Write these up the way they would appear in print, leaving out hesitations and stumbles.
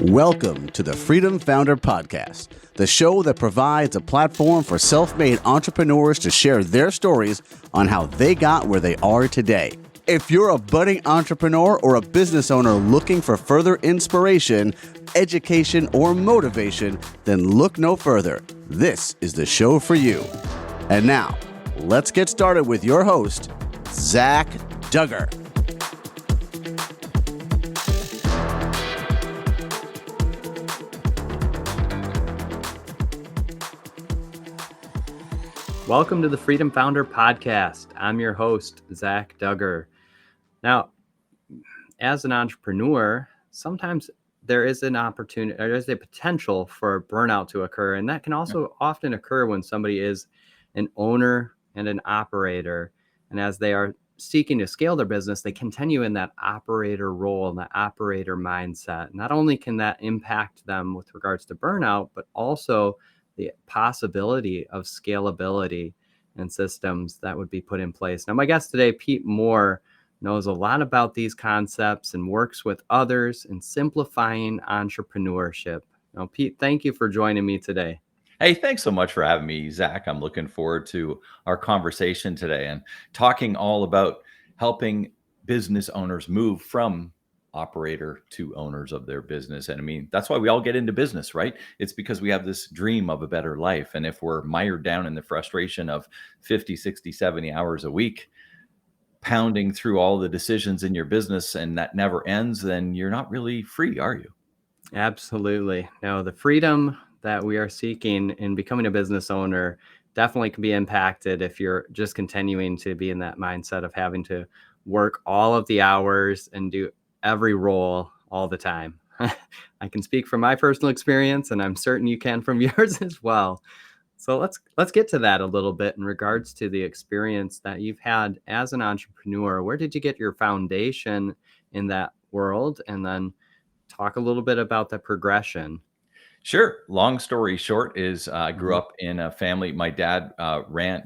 Welcome to the Freedom Founder Podcast, the show that provides a platform for self-made entrepreneurs to share their stories on how they got where they are today. If you're a budding entrepreneur or a business owner looking for further inspiration, education, or motivation, then look no further. This is the show for you. And now, let's get started with your host, Zach Duggar. Welcome to the Freedom Founder Podcast. I'm your host, Zach Duggar. Now, as an entrepreneur, sometimes there is an opportunity, or there's a potential for burnout to occur. And that can also often occur when somebody is an owner and an operator. And as they are seeking to scale their business, they continue in that operator role and that operator mindset. Not only can that impact them with regards to burnout, but also the possibility of scalability and systems that would be put in place. Now, my guest today, Pete Moore, knows a lot about these concepts and works with others in simplifying entrepreneurship. Now, Pete, thank you for joining me today. Hey, thanks so much for having me, Zach. I'm looking forward to our conversation today and talking all about helping business owners move from operator to owners of their business. And I mean, that's why we all get into business, right? It's because we have this dream of a better life. And if we're mired down in the frustration of 50, 60, 70 hours a week, pounding through all the decisions in your business and that never ends, then you're not really free, are you? Absolutely. Now, the freedom that we are seeking in becoming a business owner definitely can be impacted if you're just continuing to be in that mindset of having to work all of the hours and do every role all the time. I can speak from my personal experience, and I'm certain you can from yours as well. So let's get to that a little bit in regards to the experience that you've had as an entrepreneur. Where did you get your foundation in that world? And then talk a little bit about the progression. Sure. Long story short is I grew up in a family. My dad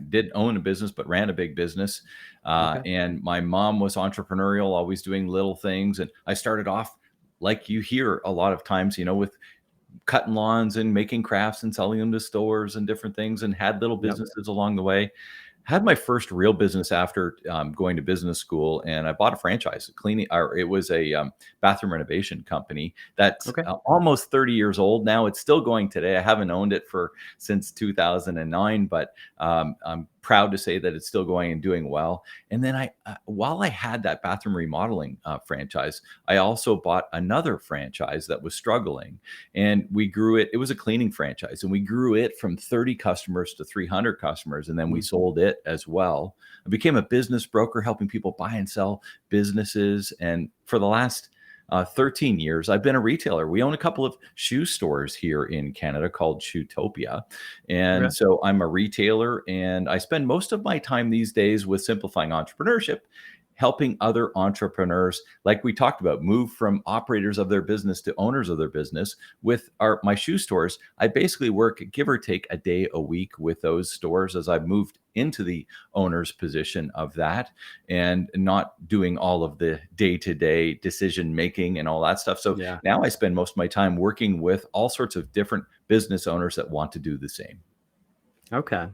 did own a business, but ran a big business. And my mom was entrepreneurial, always doing little things. And I started off like you hear a lot of times, with cutting lawns and making crafts and selling them to stores and different things, and had little businesses along the way. Had my first real business after going to business school, and I bought a franchise, it was a bathroom renovation company that's almost 30 years old now. It's still going today. I haven't owned it since 2009, but I'm proud to say that it's still going and doing well. And then while I had that bathroom remodeling franchise, I also bought another franchise that was struggling, and we grew it. It was a cleaning franchise, and we grew it from 30 customers to 300 customers, and then we sold it as well. I became a business broker, helping people buy and sell businesses. And for the last 13 years, I've been a retailer. We own a couple of shoe stores here in Canada called Shoetopia. And so I'm a retailer, and I spend most of my time these days with simplifying entrepreneurship, helping other entrepreneurs, like we talked about, move from operators of their business to owners of their business. With my shoe stores, I basically work, give or take, a day a week with those stores as I've moved into the owner's position of that, and not doing all of the day-to-day decision making and all that stuff. So now I spend most of my time working with all sorts of different business owners that want to do the same. Okay.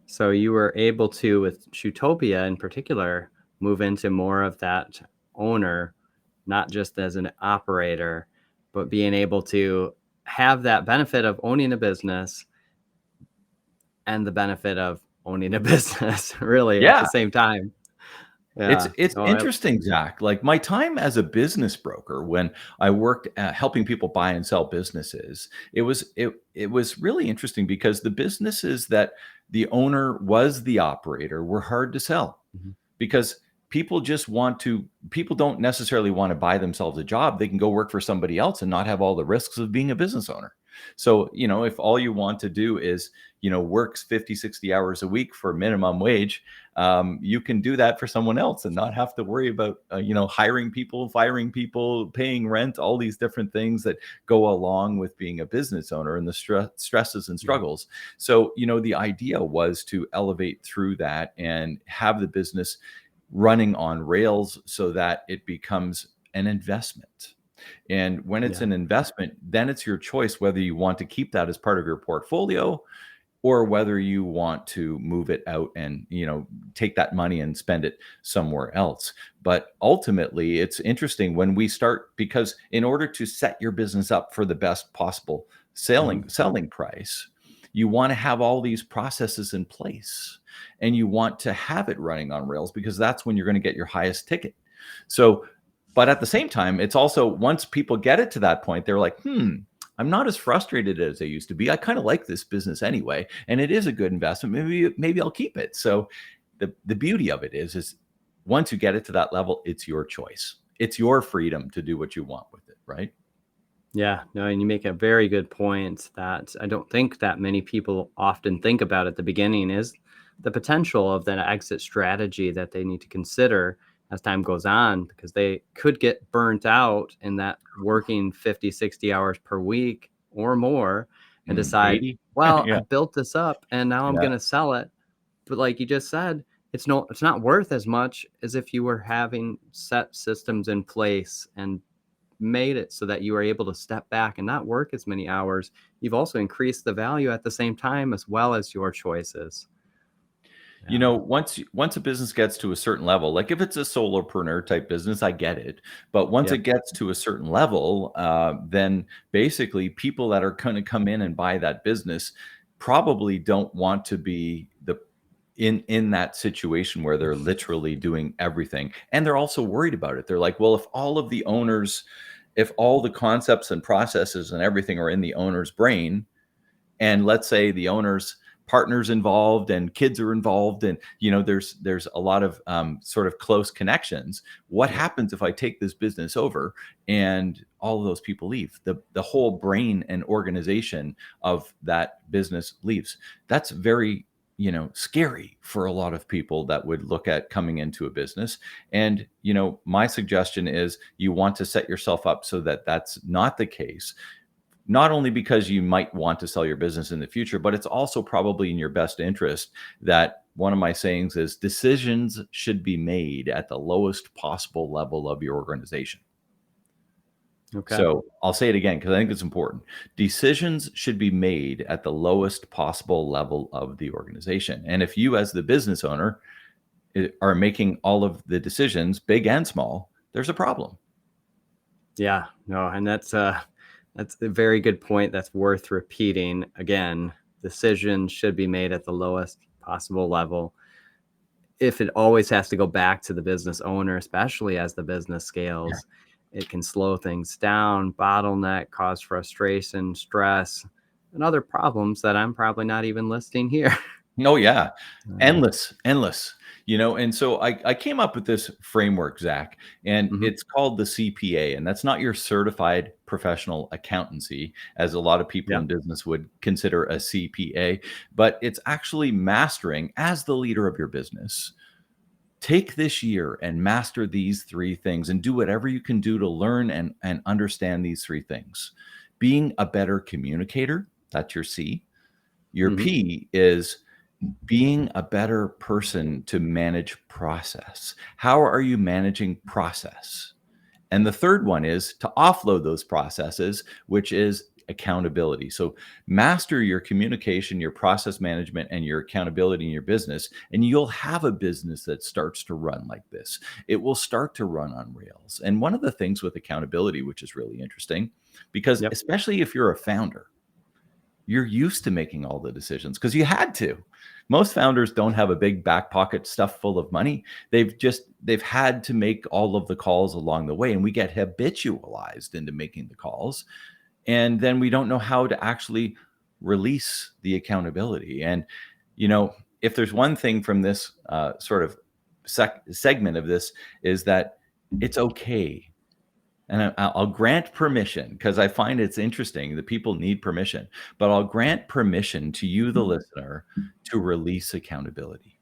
So you were able to, with Shoetopia in particular, move into more of that owner, not just as an operator, but being able to have that benefit of owning a business and the benefit of owning a business really at the same time. It's interesting, Zach. Like my time as a business broker, when I worked at helping people buy and sell businesses, it was really interesting because the businesses that the owner was the operator were hard to sell because people don't necessarily want to buy themselves a job. They can go work for somebody else and not have all the risks of being a business owner. So, if all you want to do is, works 50, 60 hours a week for minimum wage, you can do that for someone else and not have to worry about, hiring people, firing people, paying rent, all these different things that go along with being a business owner and the stresses and struggles. So, the idea was to elevate through that and have the business running on rails so that it becomes an investment. And when it's Yeah. an investment, then it's your choice whether you want to keep that as part of your portfolio or whether you want to move it out and, take that money and spend it somewhere else. But ultimately, it's interesting when we start, because in order to set your business up for the best possible selling price, you want to have all these processes in place and you want to have it running on rails, because that's when you're going to get your highest ticket. So, but at the same time, it's also, once people get it to that point, they're like, I'm not as frustrated as I used to be. I kind of like this business anyway, and it is a good investment. Maybe I'll keep it. So the beauty of it is once you get it to that level, it's your choice. It's your freedom to do what you want with it, right? Yeah, no, and you make a very good point that I don't think that many people often think about at the beginning is the potential of the exit strategy that they need to consider as time goes on, because they could get burnt out in that working 50, 60 hours per week or more and decide, 80. well, I Yeah. built this up and now I'm Yeah. going to sell it. But like you just said, it's not worth as much as if you were having set systems in place and made it so that you are able to step back and not work as many hours. You've also increased the value at the same time, as well as your choices. Yeah. Once a business gets to a certain level, like if it's a solopreneur type business, I get it. But once Yep. it gets to a certain level, then basically people that are going to come in and buy that business probably don't want to be in that situation where they're literally doing everything. And they're also worried about it. They're like, well, if all the concepts and processes and everything are in the owner's brain, and let's say the owner's partners involved and kids are involved, and there's a lot of sort of close connections. What Yep. happens if I take this business over and all of those people leave? The whole brain and organization of that business leaves. That's very scary for a lot of people that would look at coming into a business. And my suggestion is you want to set yourself up so that that's not the case, not only because you might want to sell your business in the future, but it's also probably in your best interest. That one of my sayings is decisions should be made at the lowest possible level of your organization. Okay. So I'll say it again because I think it's important. Decisions should be made at the lowest possible level of the organization. And if you, as the business owner, are making all of the decisions, big and small, there's a problem. Yeah. No, and that's a very good point. That's worth repeating again. Decisions should be made at the lowest possible level. If it always has to go back to the business owner, especially as the business scales, it can slow things down, bottleneck, cause frustration, stress, and other problems that I'm probably not even listing here. Oh yeah, Uh, endless. And so I came up with this framework, Zach, and mhm. it's called the CPA, and that's not your certified professional accountancy, as a lot of people Yeah. in business would consider a CPA, but it's actually mastering as the leader of your business. Take this year and master these three things and do whatever you can do to learn and understand these three things. Being a better communicator, that's your C. Your Mhm. P is being a better person to manage process. How are you managing process? And the third one is to offload those processes, which is accountability. So master your communication, your process management, and your accountability in your business, and you'll have a business that starts to run like this. It will start to run on rails. And one of the things with accountability, which is really interesting, because Yep. especially if you're a founder, you're used to making all the decisions because you had to. Most founders don't have a big back pocket stuffed full of money. They've had to make all of the calls along the way, and we get habitualized into making the calls, and then we don't know how to actually release the accountability. And if there's one thing from this sort of segment of this, is that it's okay. And I'll grant permission, because I find it's interesting that people need permission, but I'll grant permission to you, the listener, to release accountability,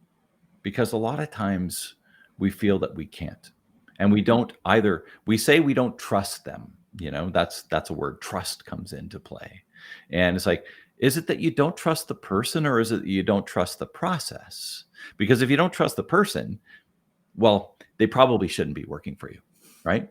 because a lot of times we feel that we can't, and we don't either. We say we don't trust them. That's a word. Trust comes into play, and it's like, is it that you don't trust the person, or is it that you don't trust the process? Because if you don't trust the person, well, they probably shouldn't be working for you, right?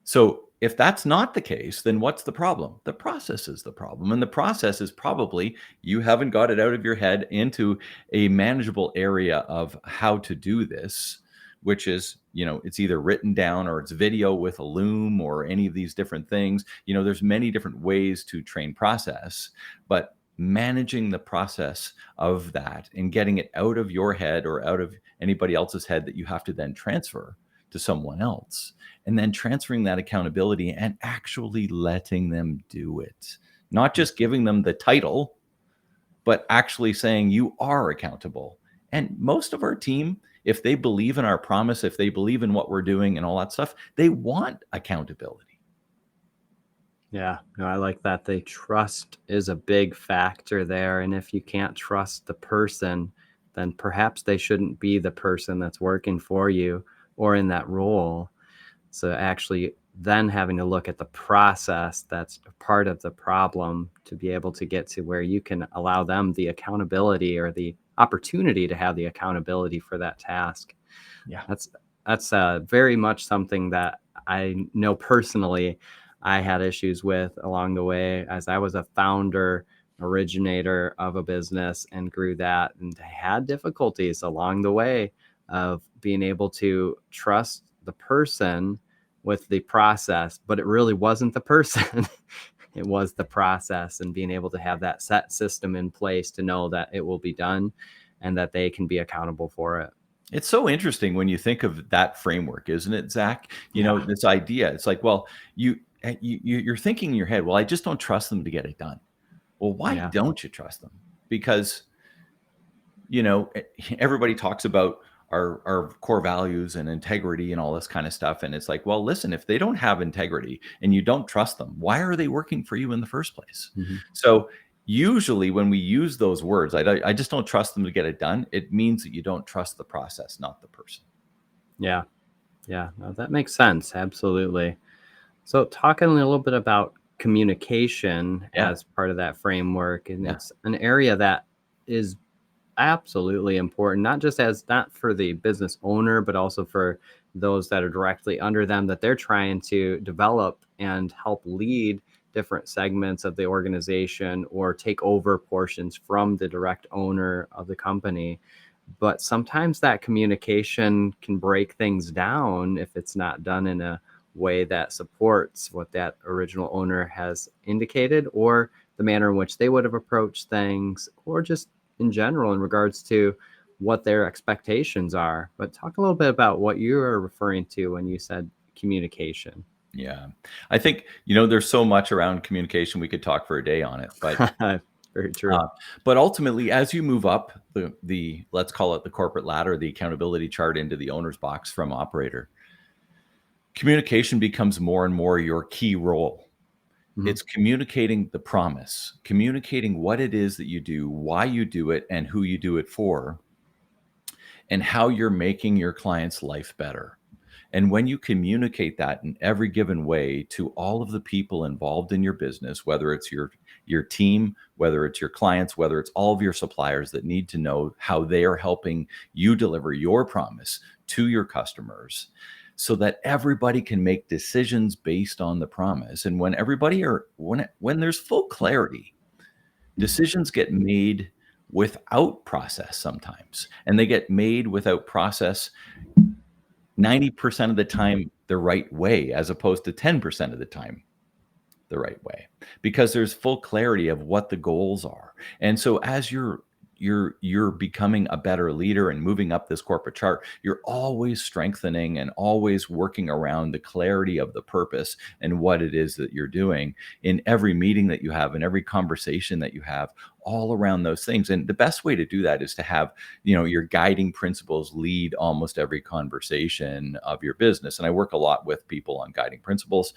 So if that's not the case, then what's the problem? The process is the problem. And the process is probably you haven't got it out of your head into a manageable area of how to do this, which is, it's either written down or it's video with a loom or any of these different things. There's many different ways to train process, but managing the process of that and getting it out of your head or out of anybody else's head that you have to then transfer to someone else, and then transferring that accountability and actually letting them do it. Not just giving them the title, but actually saying you are accountable. And most of our team, if they believe in our promise, if they believe in what we're doing and all that stuff, they want accountability. Yeah, no, I like that. The trust is a big factor there. And if you can't trust the person, then perhaps they shouldn't be the person that's working for you or in that role. So actually then having to look at the process that's part of the problem to be able to get to where you can allow them the accountability or the opportunity to have the accountability for that task. Yeah. That's very much something that I know personally I had issues with along the way as I was a founder, originator of a business and grew that and had difficulties along the way of being able to trust the person with the process, but it really wasn't the person. It was the process and being able to have that set system in place to know that it will be done and that they can be accountable for it. It's so interesting when you think of that framework, isn't it, Zach? This idea, it's like, well, you're thinking in your head, well, I just don't trust them to get it done. Well, why don't you trust them? Because, everybody talks about our core values and integrity and all this kind of stuff. And it's like, well, listen, if they don't have integrity and you don't trust them, why are they working for you in the first place? Mm-hmm. So usually when we use those words, I just don't trust them to get it done, it means that you don't trust the process, not the person. Yeah. No, that makes sense. Absolutely. So talking a little bit about communication as part of that framework, and it's an area that is absolutely important, not for the business owner, but also for those that are directly under them that they're trying to develop and help lead different segments of the organization or take over portions from the direct owner of the company. But sometimes that communication can break things down if it's not done in a way that supports what that original owner has indicated or the manner in which they would have approached things, or just in general in regards to what their expectations are. But talk a little bit about what you are referring to when you said communication. Yeah. I think, there's so much around communication. We could talk for a day on it, but very true. But ultimately, as you move up the let's call it the corporate ladder, the accountability chart into the owner's box from operator, communication becomes more and more your key role. Mhm. It's communicating the promise, communicating what it is that you do, why you do it, and who you do it for, and how you're making your client's life better. And when you communicate that in every given way to all of the people involved in your business, whether it's your team, whether it's your clients, whether it's all of your suppliers that need to know how they are helping you deliver your promise to your customers, so that everybody can make decisions based on the promise. And when there's full clarity, decisions get made without process sometimes, and they get made without process 90% of the time the right way, as opposed to 10% of the time the right way, because there's full clarity of what the goals are. And so as you're becoming a better leader and moving up this corporate chart, you're always strengthening and always working around the clarity of the purpose and what it is that you're doing in every meeting that you have, in every conversation that you have, all around those things. And the best way to do that is to have, your guiding principles lead almost every conversation of your business. And I work a lot with people on guiding principles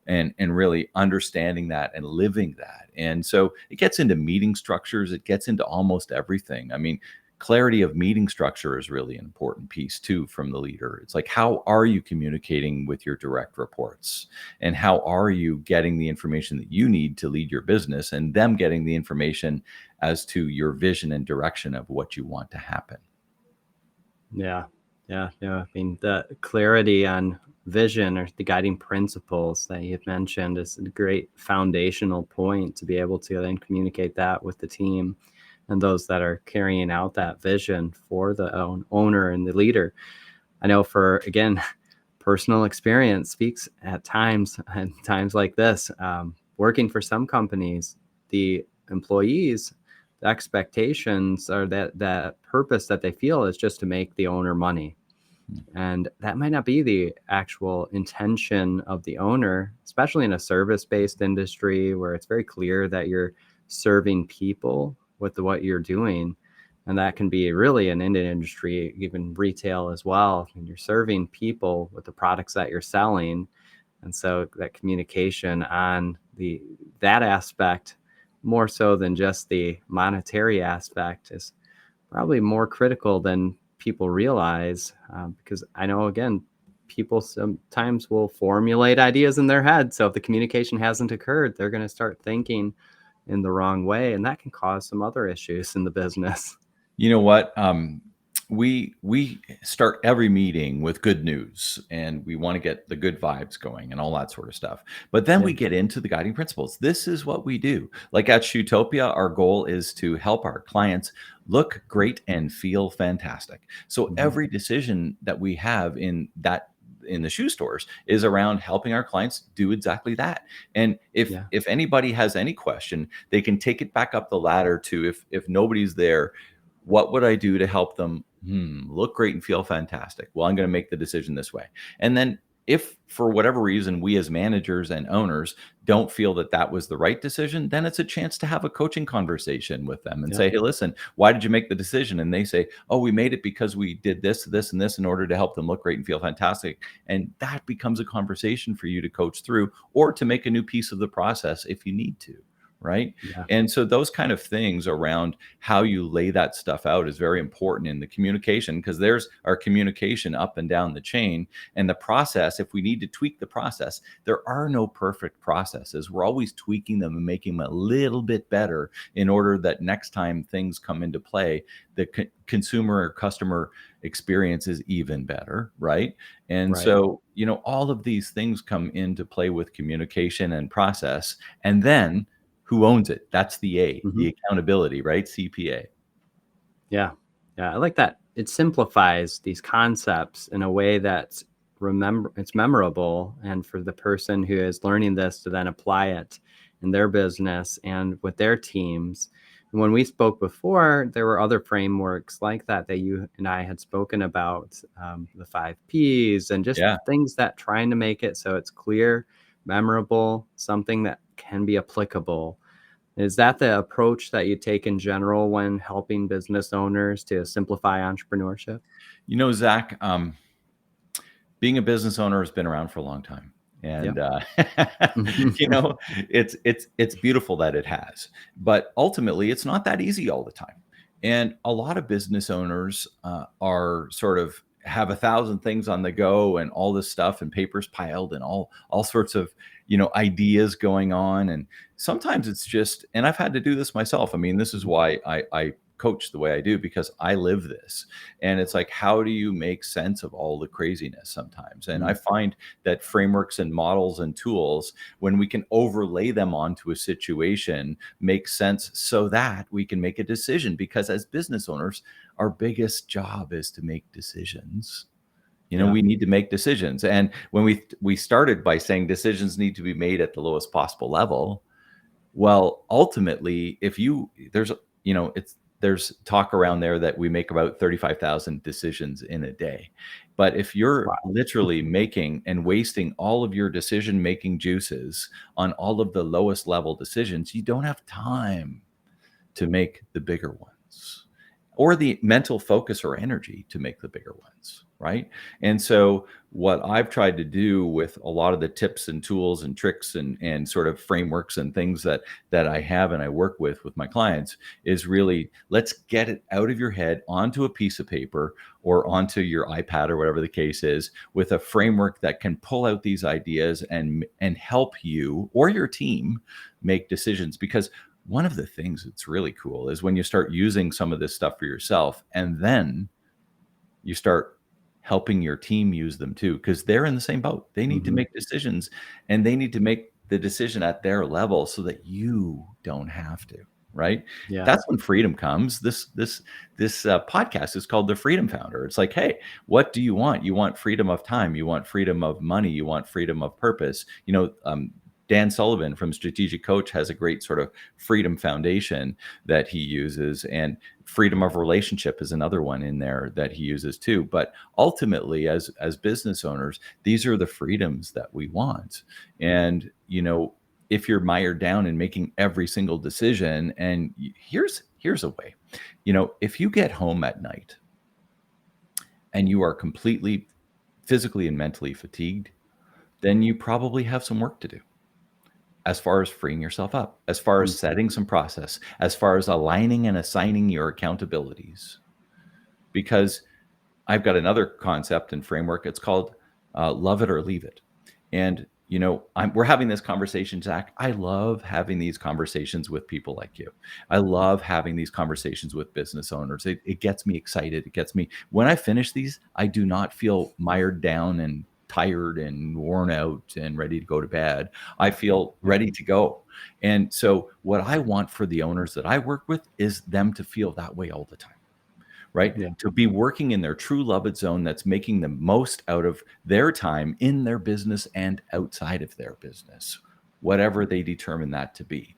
and really understanding that and living that. And so it gets into meeting structures. It gets into almost everything. I mean, clarity of meeting structure is really an important piece too from the leader. It's like, how are you communicating with your direct reports, and how are you getting the information that you need to lead your business, and them getting the information as to your vision and direction of what you want to happen. Yeah. I mean, the clarity on vision or the guiding principles that you've mentioned is a great foundational point to be able to then communicate that with the team and those that are carrying out that vision for the owner and the leader. I know for, again, personal experience speaks at times like this. Working for some companies, the employees, the expectations or that purpose that they feel is just to make the owner money. And that might not be the actual intention of the owner, especially in a service-based industry where it's very clear that you're serving people with what you're doing. And that can be really an industry, even retail as well. And you're serving people with the products that you're selling. And so that communication on that aspect, more so than just the monetary aspect, is probably more critical than people realize, because I know, again, people sometimes will formulate ideas in their head. So if the communication hasn't occurred, they're going to start thinking in the wrong way, and that can cause some other issues in the business. You know what? We start every meeting with good news, and we want to get the good vibes going and all that sort of stuff. But then we get into the guiding principles. This is what we do. Like at Shootopia, our goal is to help our clients look great and feel fantastic. So every decision that we have in the shoe stores is around helping our clients do exactly that. And if anybody has any question, they can take it back up the ladder to, if nobody's there, what would I do to help them look great and feel fantastic? Well, I'm going to make the decision this way. And then if for whatever reason we as managers and owners don't feel that that was the right decision, then it's a chance to have a coaching conversation with them and say, hey, listen, why did you make the decision? And they say, oh, we made it because we did this, this, and this in order to help them look great and feel fantastic. And that becomes a conversation for you to coach through, or to make a new piece of the process if you need to. Right. Yeah. And so those kind of things around how you lay that stuff out is very important in the communication, because there's our communication up and down the chain, and the process. If we need to tweak the process, there are no perfect processes. We're always tweaking them and making them a little bit better in order that next time things come into play, the consumer or customer experience is even better. Right. And so, all of these things come into play with communication and process. And then who owns it? That's the accountability, right? CPA. Yeah. I like that. It simplifies these concepts in a way that's it's memorable, and for the person who is learning this to then apply it in their business and with their teams. And when we spoke before, there were other frameworks like that you and I had spoken about, the 5 Ps, and just things that trying to make it so it's clear, memorable, something that can be applicable. Is that the approach that you take in general when helping business owners to simplify entrepreneurship? Zach, being a business owner has been around for a long time. And, it's beautiful that it has, but ultimately it's not that easy all the time. And a lot of business owners are sort of have 1,000 things on the go and all this stuff and papers piled and all sorts of, ideas going on. And sometimes it's just, and I've had to do this myself. I mean, this is why I coach the way I do, because I live this. And it's like, how do you make sense of all the craziness sometimes? And I find that frameworks and models and tools, when we can overlay them onto a situation, make sense so that we can make a decision. Because as business owners, our biggest job is to make decisions. We need to make decisions. And when we started by saying decisions need to be made at the lowest possible level, well, ultimately, there's talk around there that we make about 35,000 decisions in a day. But if you're literally making and wasting all of your decision-making juices on all of the lowest level decisions, you don't have time to make the bigger ones, or the mental focus or energy to make the bigger ones. Right. And so what I've tried to do with a lot of the tips and tools and tricks and sort of frameworks and things that I have and I work with my clients is really, let's get it out of your head onto a piece of paper or onto your iPad or whatever the case is, with a framework that can pull out these ideas and help you or your team make decisions. Because one of the things that's really cool is when you start using some of this stuff for yourself, and then you start helping your team use them too, because they're in the same boat. They need to make decisions, and they need to make the decision at their level so that you don't have to, right? That's Yes. when freedom comes. This podcast is called The Freedom Founder. It's like, hey, what do you want? You want freedom of time. You want freedom of money. You want freedom of purpose. Dan Sullivan from Strategic Coach has a great sort of freedom foundation that he uses, and freedom of relationship is another one in there that he uses too. But ultimately, as business owners, these are the freedoms that we want. And if you're mired down in making every single decision, and here's a way, if you get home at night and you are completely physically and mentally fatigued, then you probably have some work to do as far as freeing yourself up, as far as setting some process, as far as aligning and assigning your accountabilities. Because I've got another concept and framework. It's called love it or leave it. And, we're having this conversation, Zach. I love having these conversations with people like you. I love having these conversations with business owners. It gets me excited. It gets me, when I finish these, I do not feel mired down and tired and worn out and ready to go to bed. I feel ready to go. And so what I want for the owners that I work with is them to feel that way all the time. Right? Yeah. To be working in their true love it zone that's making the most out of their time in their business and outside of their business, whatever they determine that to be.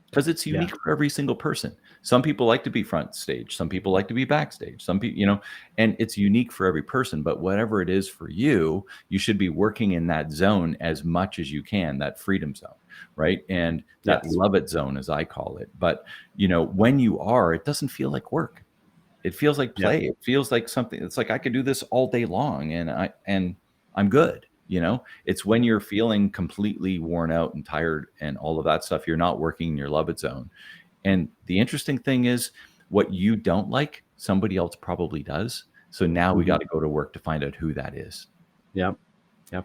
Because it's unique for every single person. Some people like to be front stage. Some people like to be backstage. Some people, and it's unique for every person. But whatever it is for you, you should be working in that zone as much as you can, that freedom zone, right? And that love it zone, as I call it. But, when you are, it doesn't feel like work. It feels like play. It feels like something. It's like I could do this all day long, and I'm good. It's when you're feeling completely worn out and tired and all of that stuff, you're not working in your love it zone. And the interesting thing is, what you don't like, somebody else probably does. So now we got to go to work to find out who that is. Yep,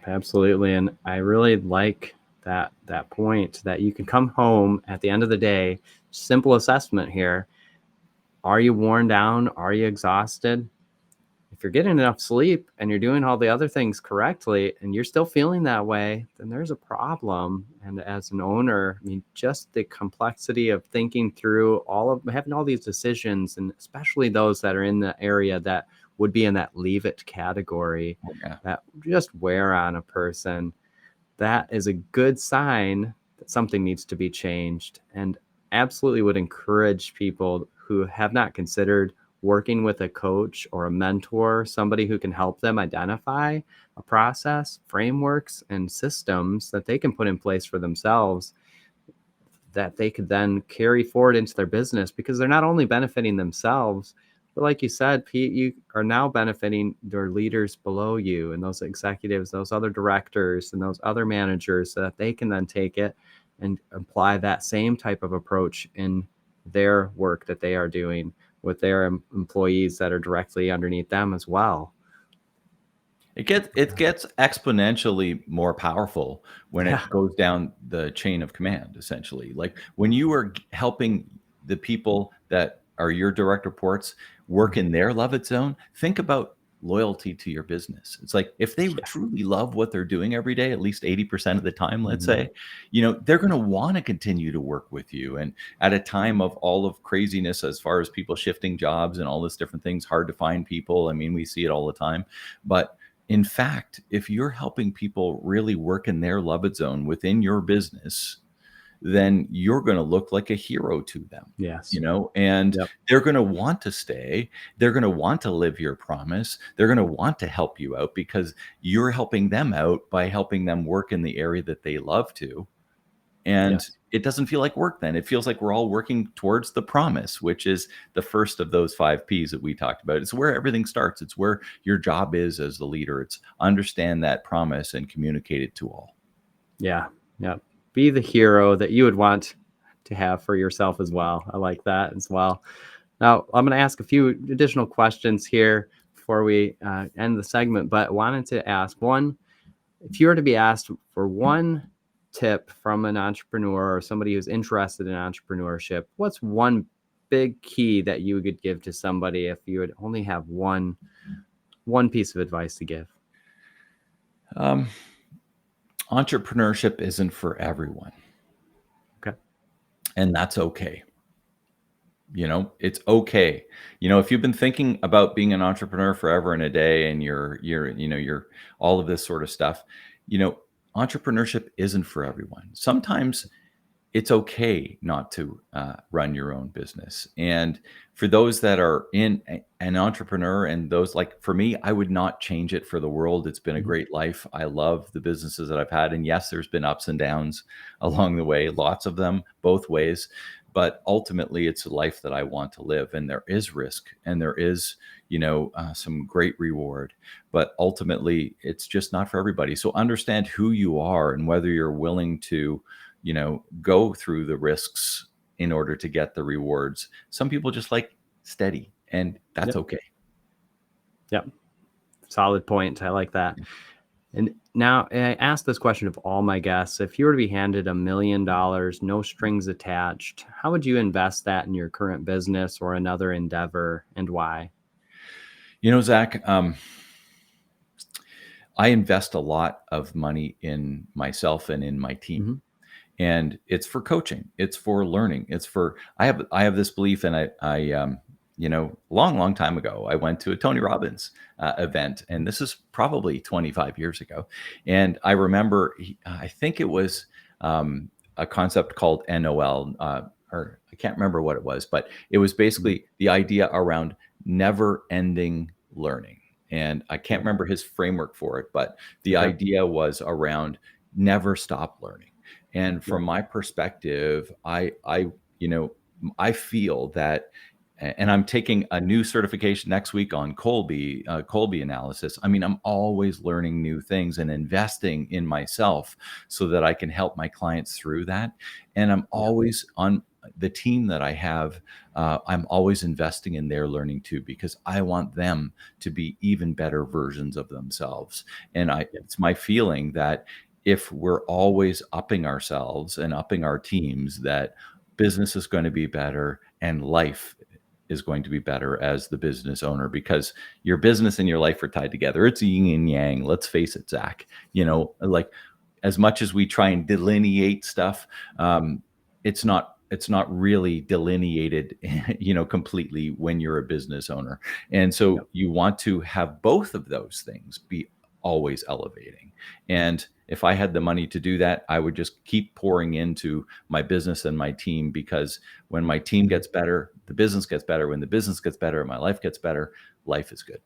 absolutely. And I really like that point that you can come home at the end of the day. Simple assessment here. Are you worn down? Are you exhausted? If you're getting enough sleep and you're doing all the other things correctly and you're still feeling that way, then there's a problem. And as an owner, I mean, just the complexity of thinking through having all these decisions, and especially those that are in the area that would be in that leave it category, that just wear on a person, that is a good sign that something needs to be changed. And absolutely would encourage people who have not considered working with a coach or a mentor, somebody who can help them identify a process, frameworks, and systems that they can put in place for themselves that they could then carry forward into their business, because they're not only benefiting themselves, but like you said, Pete, you are now benefiting their leaders below you and those executives, those other directors, and those other managers, so that they can then take it and apply that same type of approach in their work that they are doing with their employees that are directly underneath them as well. It gets exponentially more powerful when it goes down the chain of command, essentially. Like when you are helping the people that are your direct reports work in their love it zone, think about loyalty to your business. It's like if they truly love what they're doing every day, at least 80% of the time, let's say, they're going to want to continue to work with you. And at a time of all of craziness, as far as people shifting jobs and all this different things, hard to find people. I mean, we see it all the time. But in fact, if you're helping people really work in their love it zone within your business, then you're going to look like a hero to them. Yes. And they're going to want to stay. They're going to want to live your promise. They're going to want to help you out because you're helping them out by helping them work in the area that they love to. And it doesn't feel like work then. It feels like we're all working towards the promise, which is the first of those 5 Ps that we talked about. It's where everything starts. It's where your job is as the leader. It's understand that promise and communicate it to all. Yeah. Be the hero that you would want to have for yourself as well. I like that as well. Now, I'm going to ask a few additional questions here before we end the segment, but wanted to ask one, if you were to be asked for one tip from an entrepreneur or somebody who's interested in entrepreneurship, what's one big key that you could give to somebody if you would only have one one piece of advice to give. Um, Entrepreneurship isn't for everyone, Okay. and that's okay. It's okay. If you've been thinking about being an entrepreneur forever and a day, and you're all of this sort of stuff, you know, entrepreneurship isn't for everyone. Sometimes it's okay not to run your own business. And for those that are an entrepreneur, and those, like for me, I would not change it for the world. It's been a Mhm. great life. I love the businesses that I've had. And yes, there's been ups and downs along the way, lots of them both ways. But ultimately, it's a life that I want to live. And there is risk, and there is, some great reward. But ultimately, it's just not for everybody. So understand who you are and whether you're willing to go through the risks in order to get the rewards. Some people just like steady, and that's Yep. okay. Yep. Solid point. I like that. And now I ask this question of all my guests. If you were to be handed $1 million, no strings attached, how would you invest that in your current business or another endeavor, and why? Zach, I invest a lot of money in myself and in my team. Hmm. And it's for coaching, it's for learning, it's for I have this belief. And I long time ago, I went to a Tony Robbins event, and this is probably 25 years ago. And I remember I think it was a concept called NOL, or I can't remember what it was, but it was basically the idea around never ending learning. And I can't Yep. remember his framework for it, but the Okay. idea was around never stop learning. And Yep. from my perspective, I feel that, and I'm taking a new certification next week on Colby analysis. I mean, I'm always learning new things and investing in myself so that I can help my clients through that. And I'm Yep. always on the team that I have. I'm always investing in their learning too, because I want them to be even better versions of themselves. And Yep. it's my feeling that if we're always upping ourselves and upping our teams, that business is going to be better and life is going to be better as the business owner, because your business and your life are tied together. It's yin and yang. Let's face it, Zach. Like, as much as we try and delineate stuff, it's not really delineated, completely when you're a business owner. And Yep. so you want to have both of those things be always elevating. And if I had the money to do that, I would just keep pouring into my business and my team, because when my team gets better, the business gets better. When the business gets better, my life gets better. Life is good.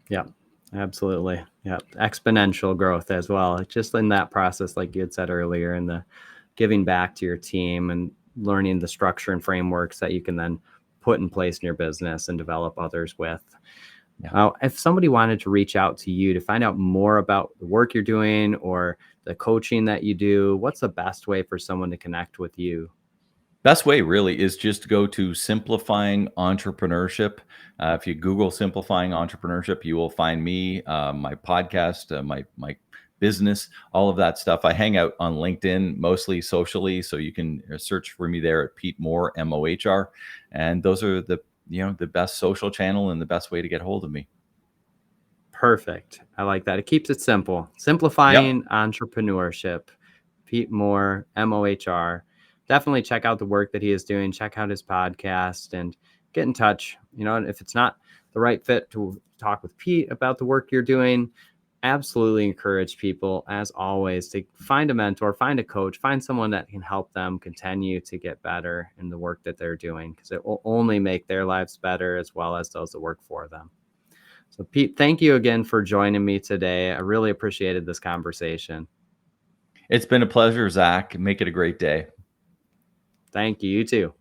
Yeah, absolutely. Yeah, exponential growth as well. Just in that process, like you had said earlier, and the giving back to your team and learning the structure and frameworks that you can then put in place in your business and develop others with. Yeah. If somebody wanted to reach out to you to find out more about the work you're doing or the coaching that you do, what's the best way for someone to connect with you? Best way really is just to go to Simplifying Entrepreneurship. If you Google Simplifying Entrepreneurship, you will find me, my podcast, my business, all of that stuff. I hang out on LinkedIn, mostly socially, so you can search for me there at Pete Moore, Mohr, and those are the best social channel and the best way to get hold of me. Perfect. I like that. It keeps it simple. Yep. Simplifying entrepreneurship. Pete Moore, Mohr. Definitely check out the work that he is doing. Check out his podcast and get in touch. And if it's not the right fit to talk with Pete about the work you're doing, absolutely encourage people, as always, to find a mentor, find a coach, find someone that can help them continue to get better in the work that they're doing, because it will only make their lives better as well as those that work for them. So, Pete, thank you again for joining me today. I really appreciated this conversation. It's been a pleasure, Zach. Make it a great day. Thank you. You too.